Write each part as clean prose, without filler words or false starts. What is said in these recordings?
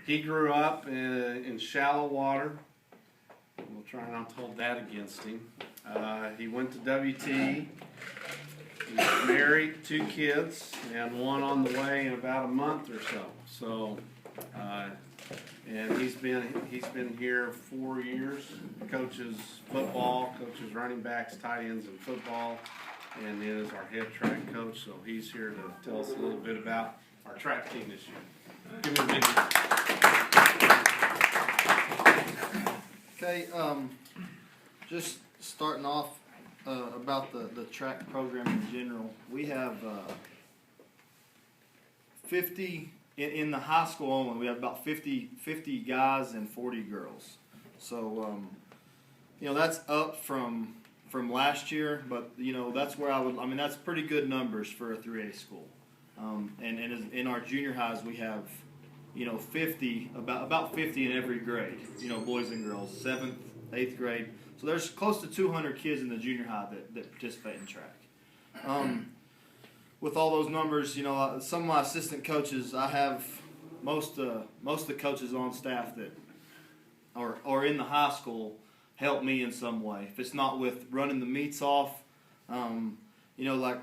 He grew up in shallow water. We'll try not to hold that against him. He went to WT. He's married, 2 kids, and 1 on the way in about a month or so. So, and he's been here 4 years. Coaches football, coaches running backs, tight ends, and football, and then is our head track coach. So he's here to tell us a little bit about our track team this year. Give him a big hand. Okay, just starting off about the track program in general. We have 50 in the high school only. We have about 50 guys and 40 girls. So that's up from last year, but that's where that's pretty good numbers for a 3A school. And in our junior highs we have 50, about 50 in every grade, boys and girls, 7th, 8th grade. So there's close to 200 kids in the junior high that participate in track. With all those numbers, some of my assistant coaches, I have most of the coaches on staff that are in the high school help me in some way. If it's not with running the meets off, like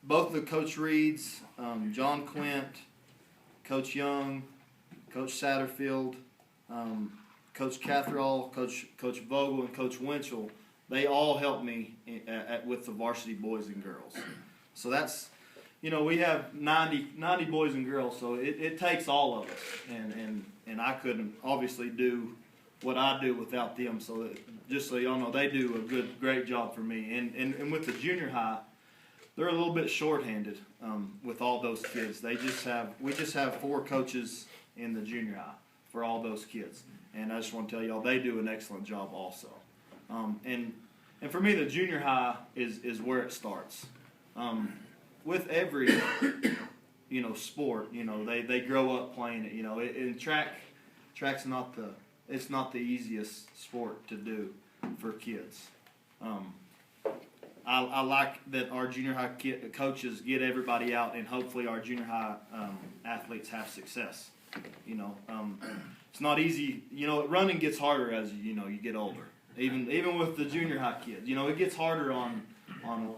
both of the Coach Reeds, John Quint, Coach Young, Coach Satterfield, Coach Catherall, Coach Vogel, and Coach Winchell, they all help me with the varsity boys and girls. So that's, we have 90 boys and girls, so it takes all of us, and I couldn't obviously do what I do without them. So just so y'all know, they do a great job for me. And with the junior high, they're a little bit shorthanded with all those kids. We just have 4 coaches in the junior high for all those kids. And I just want to tell y'all, they do an excellent job also. And for me, the junior high is where it starts. With every sport, they grow up playing it. In track's not the easiest sport to do for kids. I like that our junior high coaches get everybody out, and hopefully our junior high athletes have success. It's not easy. Running gets harder as you get older. Even with the junior high kids, it gets harder on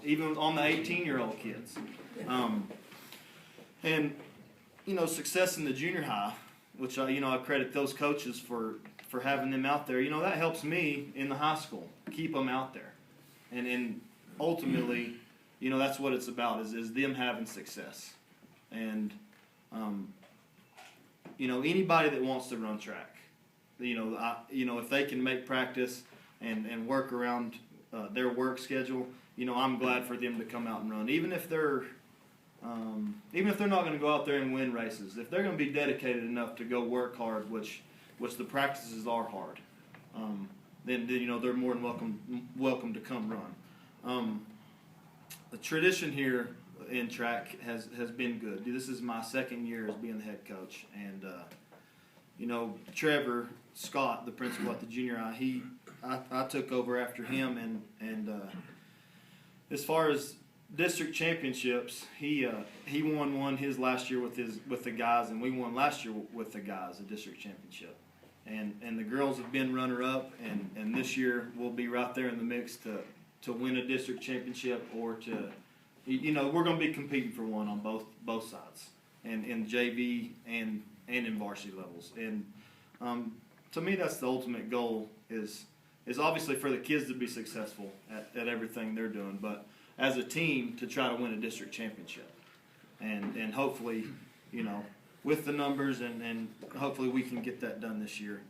even on the 18-year-old kids. And success in the junior high, which I credit those coaches for having them out there. That helps me in the high school keep them out there, and ultimately, that's what it's about is them having success. And anybody that wants to run track, if they can make practice and work around their work schedule, I'm glad for them to come out and run, even if they're not going to go out there and win races. If they're going to be dedicated enough to go work hard, which the practices are hard, then they're more than welcome to come run. The tradition here in track has been good. This is my 2nd year as being the head coach, and Trevor Scott, the principal at the junior high, I took over after him, and as far as district championships, he won one his last year with the guys, and we won last year with the guys a district championship. And the girls have been runner-up, and this year we'll be right there in the mix to win a district championship, or to, we're going to be competing for one on both sides, and in JV and in varsity levels. And to me, that's the ultimate goal is obviously for the kids to be successful at everything they're doing, but as a team to try to win a district championship, and hopefully, with the numbers, and hopefully we can get that done this year.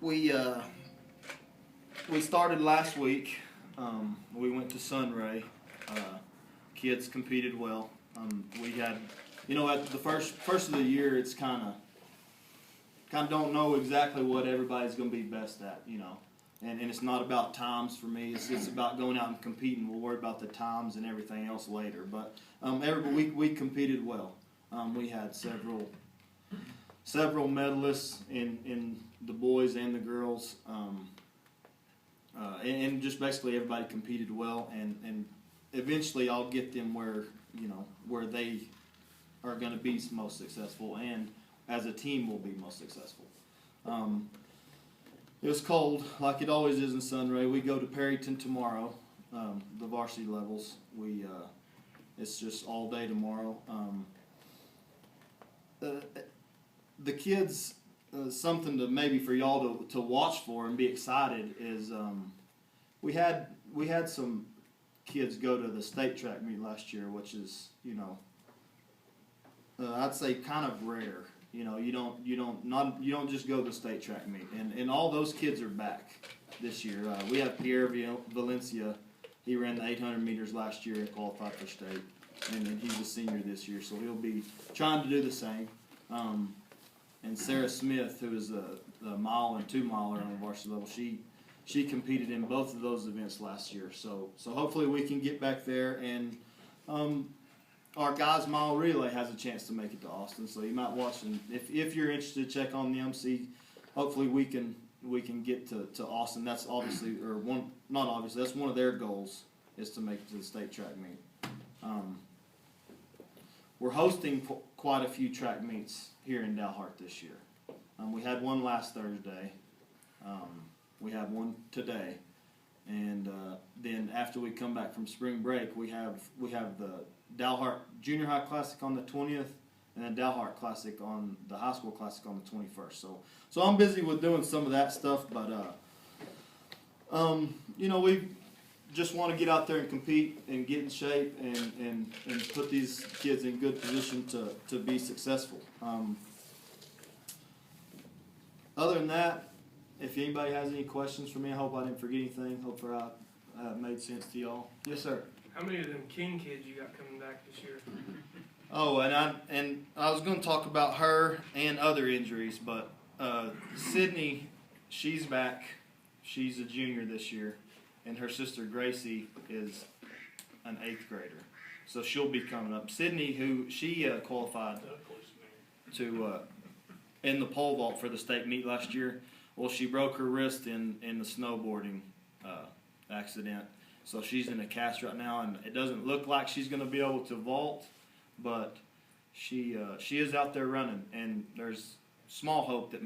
We started last week. We went to Sunray. Kids competed well. We had, at the first of the year, it's kind of don't know exactly what everybody's going to be best at, And it's not about times for me. It's about going out and competing. We'll worry about the times and everything else later. But every week we competed well. We had several medalists in the boys and the girls, and just basically everybody competed well. And eventually I'll get them where they are going to be most successful, and as a team will be most successful. It was cold, like it always is in Sunray. We go to Perryton tomorrow, the varsity levels. It's just all day tomorrow. The kids, something to maybe for y'all to watch for and be excited is we had some kids go to the state track meet last year, which is I'd say kind of rare. You don't just go to the state track meet, and all those kids are back this year. We have Pierre Valencia. He ran the 800 meters last year and qualified for state, and he's a senior this year, so he'll be trying to do the same. And Sarah Smith, who is a mile and 2 miler on the varsity level, she competed in both of those events last year. So hopefully we can get back there, and our guys mile relay has a chance to make it to Austin. So you might watch, and if you're interested, check on them. See, hopefully we can get to Austin. That's obviously, not obviously, that's one of their goals, is to make it to the state track meet. We're hosting quite a few track meets here in Dalhart this year. We had one last Thursday. We have one today, and then after we come back from spring break, we have the Dalhart Junior High Classic on the 20th, and then Dalhart Classic on the High School Classic on the 21st. So I'm busy with doing some of that stuff, but we just want to get out there and compete and get in shape and put these kids in good position to be successful. Other than that, if anybody has any questions for me, I hope I didn't forget anything. Hopefully I made sense to y'all. Yes, sir. How many of them King kids you got coming back this year? Oh, and I was going to talk about her and other injuries, but Sydney, she's back. She's a junior this year, and her sister Gracie is an 8th grader, so she'll be coming up. Sydney, who she qualified to in the pole vault for the state meet last year. Well, she broke her wrist in the snowboarding accident, so she's in a cast right now, and it doesn't look like she's going to be able to vault, but she is out there running, and there's small hope that